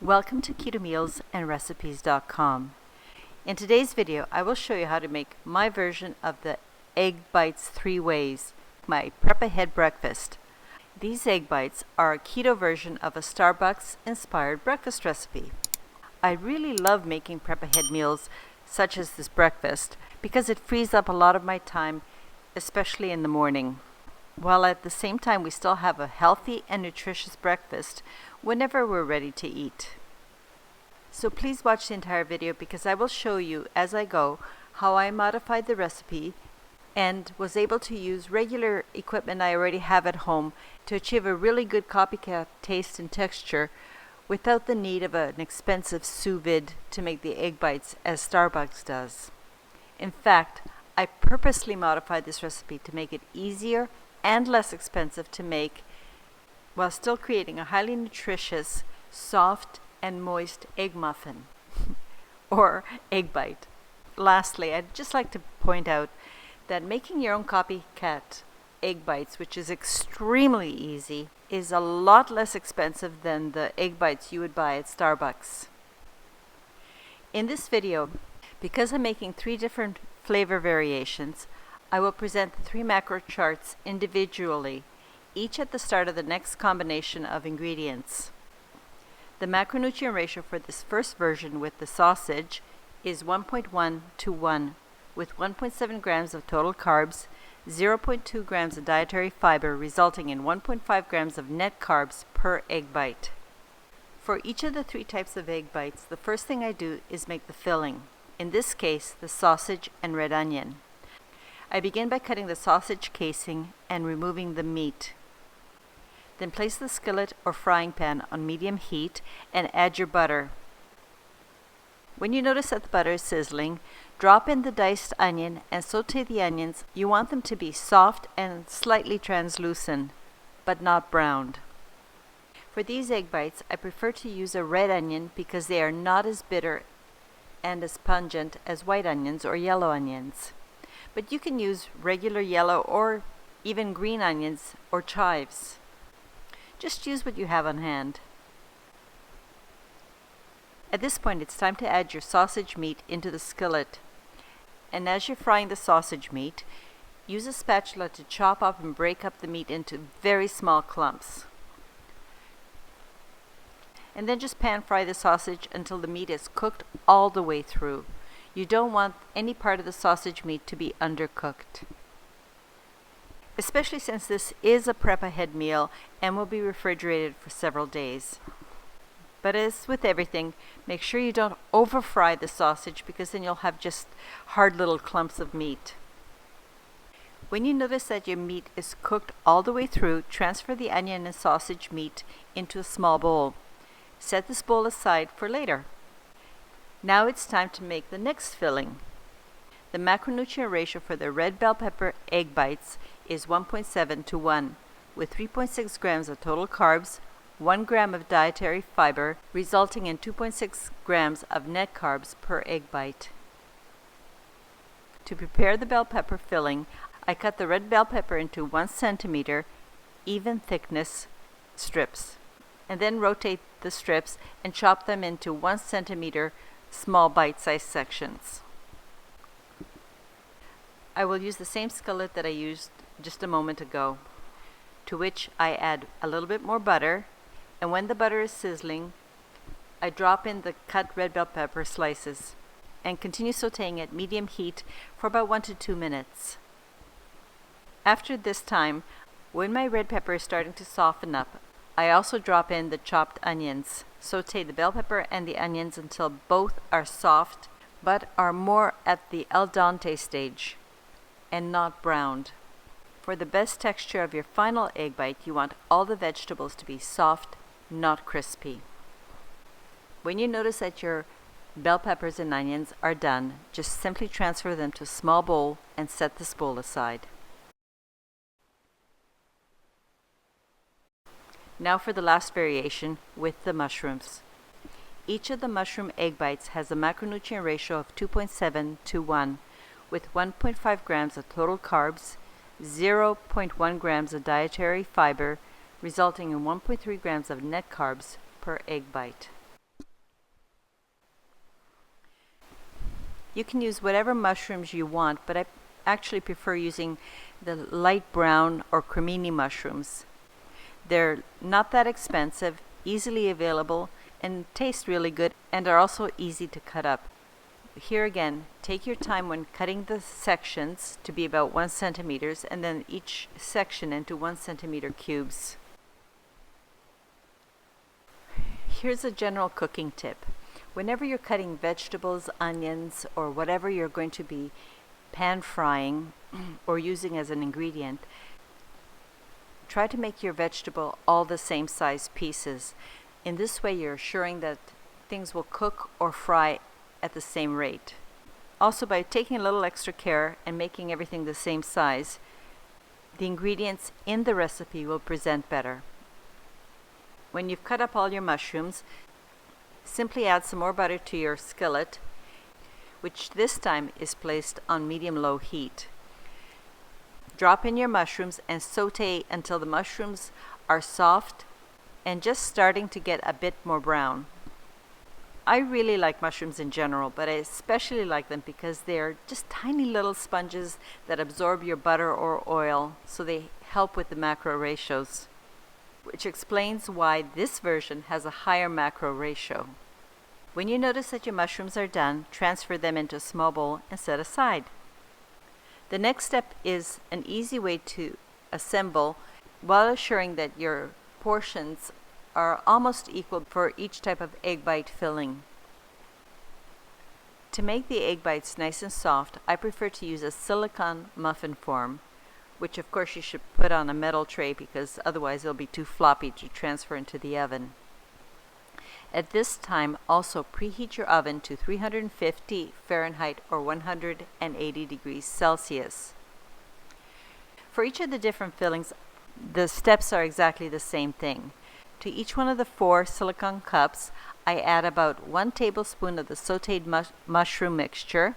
Welcome to Keto Meals and Recipes.com. In today's video, I will show you how to make my version of the Egg Bites 3 ways, my prep ahead breakfast. These egg bites are a keto version of a Starbucks inspired breakfast recipe. I really love making prep ahead meals such as this breakfast because it frees up a lot of my time, especially in the morning, while at the same time we still have a healthy and nutritious breakfast whenever we're ready to eat. So please watch the entire video because I will show you as I go how I modified the recipe and was able to use regular equipment I already have at home to achieve a really good copycat taste and texture without the need of an expensive sous vide to make the egg bites as Starbucks does. In fact, I purposely modified this recipe to make it easier and less expensive to make while still creating a highly nutritious, soft and moist egg muffin or egg bite. Lastly, I'd just like to point out that making your own copycat egg bites, which is extremely easy, is a lot less expensive than the egg bites you would buy at Starbucks. In this video, because I'm making 3 different flavor variations, I will present the 3 macro charts individually, each at the start of the next combination of ingredients. The macronutrient ratio for this first version with the sausage is 1.1 to 1, with 1.7 grams of total carbs, 0.2 grams of dietary fiber, resulting in 1.5 grams of net carbs per egg bite. For each of the 3 types of egg bites, the first thing I do is make the filling, in this case the sausage and red onion. I begin by cutting the sausage casing and removing the meat. Then place the skillet or frying pan on medium heat and add your butter. When you notice that the butter is sizzling, drop in the diced onion and saute the onions. You want them to be soft and slightly translucent, but not browned. For these egg bites, I prefer to use a red onion because they are not as bitter and as pungent as white onions or yellow onions. But you can use regular yellow or even green onions or chives. Just use what you have on hand. At this point, it's time to add your sausage meat into the skillet. And as you're frying the sausage meat, use a spatula to chop up and break up the meat into very small clumps. And then just pan fry the sausage until the meat is cooked all the way through. You don't want any part of the sausage meat to be undercooked, especially since this is a prep ahead meal and will be refrigerated for several days. But as with everything, make sure you don't over fry the sausage because then you'll have just hard little clumps of meat. When you notice that your meat is cooked all the way through, transfer the onion and sausage meat into a small bowl. Set this bowl aside for later. Now it's time to make the next filling. The macronutrient ratio for the red bell pepper egg bites is 1.7 to 1, with 3.6 grams of total carbs, 1 gram of dietary fiber, resulting in 2.6 grams of net carbs per egg bite. To prepare the bell pepper filling, I cut the red bell pepper into 1 centimeter, even thickness strips, and then rotate the strips and chop them into 1 centimeter small bite-sized sections. I will use the same skillet that I used just a moment ago, to which I add a little bit more butter, and when the butter is sizzling, I drop in the cut red bell pepper slices and continue sauteing at medium heat for about 1 to 2 minutes. After this time, when my red pepper is starting to soften up, I also drop in the chopped onions. Saute the bell pepper and the onions until both are soft but are more at the al dente stage and not browned. For the best texture of your final egg bite, you want all the vegetables to be soft, not crispy. When you notice that your bell peppers and onions are done, just simply transfer them to a small bowl and set this bowl aside. Now for the last variation with the mushrooms. Each of the mushroom egg bites has a macronutrient ratio of 2.7 to 1, with 1.5 grams of total carbs, 0.1 grams of dietary fiber, resulting in 1.3 grams of net carbs per egg bite. You can use whatever mushrooms you want, but I actually prefer using the light brown or cremini mushrooms. They're not that expensive, easily available, and taste really good, and are also easy to cut up. Here again, take your time when cutting the sections to be about 1 centimeters, and then each section into 1 centimeter cubes. Here's a general cooking tip. Whenever you're cutting vegetables, onions, or whatever you're going to be pan frying or using as an ingredient, try to make your vegetable all the same size pieces. In this way, you're assuring that things will cook or fry at the same rate. Also, by taking a little extra care and making everything the same size, the ingredients in the recipe will present better. When you've cut up all your mushrooms, simply add some more butter to your skillet, which this time is placed on medium-low heat. Drop in your mushrooms and saute until the mushrooms are soft and just starting to get a bit more brown. I really like mushrooms in general, but I especially like them because they're just tiny little sponges that absorb your butter or oil, so they help with the macro ratios, which explains why this version has a higher macro ratio. When you notice that your mushrooms are done, transfer them into a small bowl and set aside. The next step is an easy way to assemble while assuring that your portions are almost equal for each type of egg bite filling. To make the egg bites nice and soft, I prefer to use a silicone muffin form, which of course you should put on a metal tray because otherwise it'll be too floppy to transfer into the oven. At this time, also preheat your oven to 350 Fahrenheit or 180 degrees Celsius. For each of the different fillings, the steps are exactly the same thing. To each one of the 4 silicone cups, I add about 1 tablespoon of the sautéed mushroom mixture.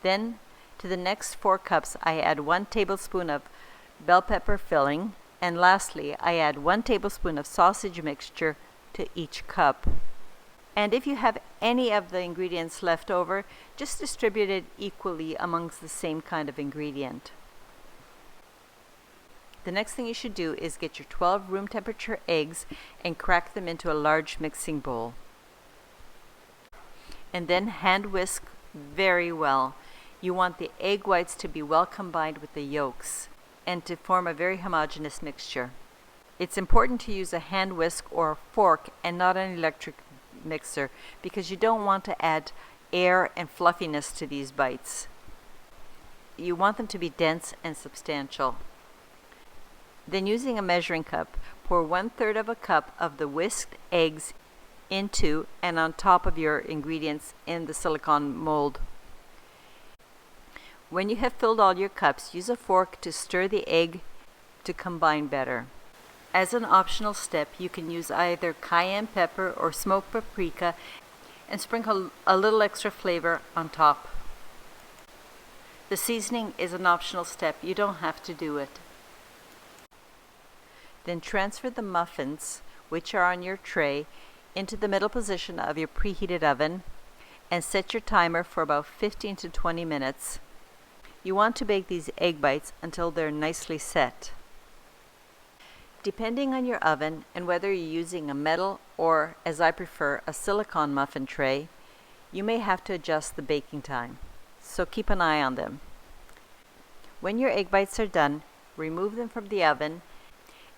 Then to the next 4 cups, I add 1 tablespoon of bell pepper filling. And lastly, I add 1 tablespoon of sausage mixture to each cup. And if you have any of the ingredients left over, just distribute it equally amongst the same kind of ingredient. The next thing you should do is get your 12 room temperature eggs and crack them into a large mixing bowl. And then hand whisk very well. You want the egg whites to be well combined with the yolks and to form a very homogeneous mixture. It's important to use a hand whisk or a fork and not an electric mixer because you don't want to add air and fluffiness to these bites. You want them to be dense and substantial. Then using a measuring cup, pour 1/3 of a cup of the whisked eggs into and on top of your ingredients in the silicone mold. When you have filled all your cups, use a fork to stir the egg to combine better. As an optional step, you can use either cayenne pepper or smoked paprika and sprinkle a little extra flavor on top. The seasoning is an optional step. You don't have to do it. Then transfer the muffins, which are on your tray, into the middle position of your preheated oven and set your timer for about 15 to 20 minutes. You want to bake these egg bites until they're nicely set. Depending on your oven and whether you're using a metal or, as I prefer, a silicone muffin tray, you may have to adjust the baking time, so keep an eye on them. When your egg bites are done, remove them from the oven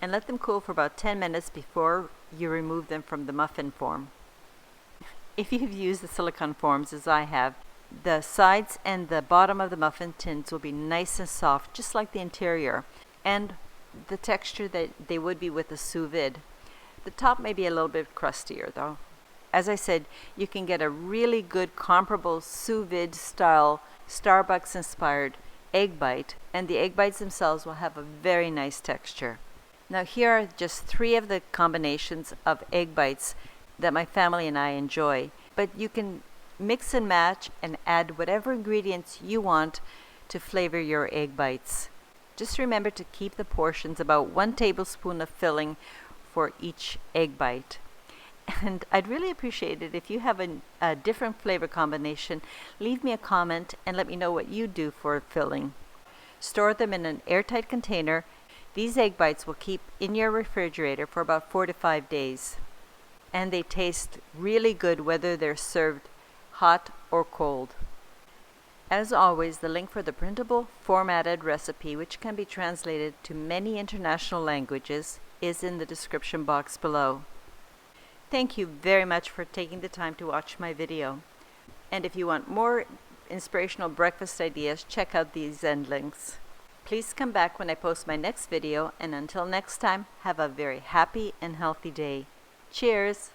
and let them cool for about 10 minutes before you remove them from the muffin form. If you've used the silicone forms as I have, the sides and the bottom of the muffin tins will be nice and soft, just like the interior, and the texture that they would be with a sous vide. The top may be a little bit crustier though. As I said, you can get a really good comparable sous vide style Starbucks inspired egg bite, and the egg bites themselves will have a very nice texture. Now here are just 3 of the combinations of egg bites that my family and I enjoy, but you can mix and match and add whatever ingredients you want to flavor your egg bites. Just remember to keep the portions about 1 tablespoon of filling for each egg bite. And I'd really appreciate it if you have a different flavor combination. Leave me a comment and let me know what you do for filling. Store them in an airtight container. These egg bites will keep in your refrigerator for about 4 to 5 days. And they taste really good whether they're served hot or cold. As always, the link for the printable formatted recipe, which can be translated to many international languages, is in the description box below. Thank you very much for taking the time to watch my video. And if you want more inspirational breakfast ideas, check out these end links. Please come back when I post my next video, and until next time, have a very happy and healthy day. Cheers!